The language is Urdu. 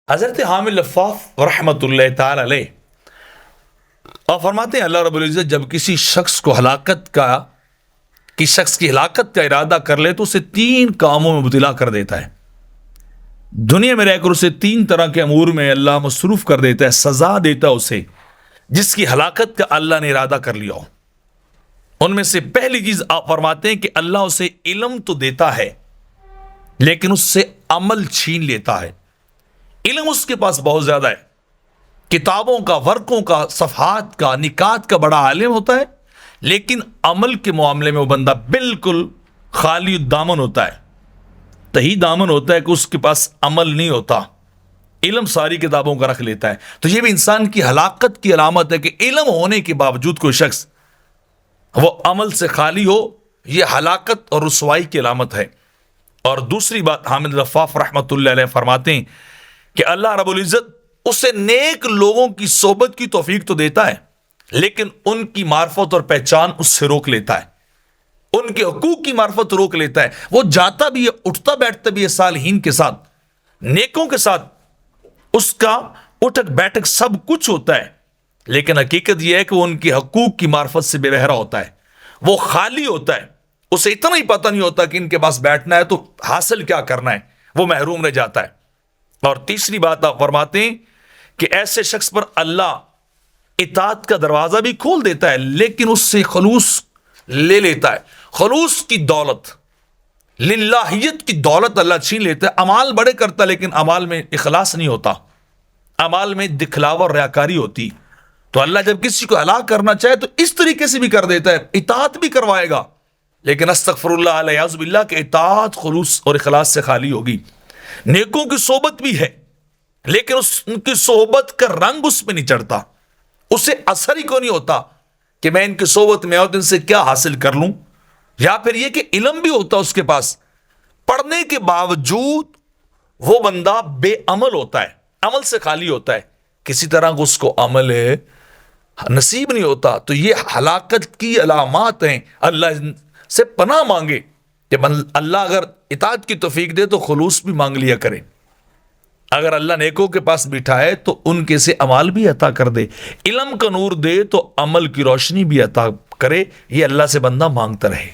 حضرت حامد لفاف رحمۃ اللہ تعالی علیہ اور فرماتے ہیں اللہ رب العزت جب کسی شخص کی ہلاکت کا ارادہ کر لے تو اسے 3 کاموں میں مبتلا کر دیتا ہے. دنیا میں رہ کر اسے 3 طرح کے امور میں اللہ مصروف کر دیتا ہے، سزا دیتا ہے اسے جس کی ہلاکت کا اللہ نے ارادہ کر لیا ہو. ان میں سے پہلی چیز آپ فرماتے ہیں کہ اللہ اسے علم تو دیتا ہے لیکن اس سے عمل چھین لیتا ہے. علم اس کے پاس بہت زیادہ ہے، کتابوں کا، ورقوں کا، صفحات کا، نکات کا بڑا عالم ہوتا ہے، لیکن عمل کے معاملے میں وہ بندہ بالکل خالی دامن ہوتا ہے، تہی دامن ہوتا ہے کہ اس کے پاس عمل نہیں ہوتا. علم ساری کتابوں کا رکھ لیتا ہے. تو یہ بھی انسان کی ہلاکت کی علامت ہے کہ علم ہونے کے باوجود کوئی شخص وہ عمل سے خالی ہو، یہ ہلاکت اور رسوائی کی علامت ہے. اور دوسری بات حامد لفاف رحمۃ اللہ علیہ فرماتے ہیں کہ اللہ رب العزت اسے نیک لوگوں کی صحبت کی توفیق تو دیتا ہے لیکن ان کی معرفت اور پہچان اس سے روک لیتا ہے، ان کے حقوق کی معرفت روک لیتا ہے. وہ جاتا بھی ہے، اٹھتا بیٹھتا بھی ہے صالحین کے ساتھ، نیکوں کے ساتھ، اس کا اٹھک بیٹھک سب کچھ ہوتا ہے، لیکن حقیقت یہ ہے کہ وہ ان کے حقوق کی معرفت سے بے بہرا ہوتا ہے، وہ خالی ہوتا ہے، اسے اتنا ہی پتہ نہیں ہوتا کہ ان کے پاس بیٹھنا ہے تو حاصل کیا کرنا ہے، وہ محروم رہ جاتا ہے. اور تیسری بات آپ فرماتے ہیں کہ ایسے شخص پر اللہ اطاعت کا دروازہ بھی کھول دیتا ہے لیکن اس سے خلوص لے لیتا ہے، خلوص کی دولت، للہیت کی دولت اللہ چھین لیتا ہے. اعمال بڑے کرتا ہے لیکن اعمال میں اخلاص نہیں ہوتا، اعمال میں دکھلاوا اور ریاکاری ہوتی. تو اللہ جب کسی کو ہلاک کرنا چاہے تو اس طریقے سے بھی کر دیتا ہے، اطاعت بھی کروائے گا لیکن استغفر اللہ علیہ باللہ کہ اطاعت خلوص اور اخلاص سے خالی ہوگی. نیکوں کی صحبت بھی ہے لیکن ان کی صحبت کا رنگ اس پہ نہیں چڑھتا، اسے اثر ہی کو نہیں ہوتا کہ میں ان کی صحبت میں آؤں تو ان سے کیا حاصل کر لوں. یا پھر یہ کہ علم بھی ہوتا اس کے پاس، پڑھنے کے باوجود وہ بندہ بے عمل ہوتا ہے، عمل سے خالی ہوتا ہے، کسی طرح اس کو عمل نصیب نہیں ہوتا. تو یہ ہلاکت کی علامات ہیں. اللہ سے پناہ مانگے کہ اللہ اگر اطاعت کی توفیق دے تو خلوص بھی مانگ لیا کرے، اگر اللہ نیکوں کے پاس بٹھائے تو ان کے سے عمال بھی عطا کر دے، علم کا نور دے تو عمل کی روشنی بھی عطا کرے. یہ اللہ سے بندہ مانگتا رہے.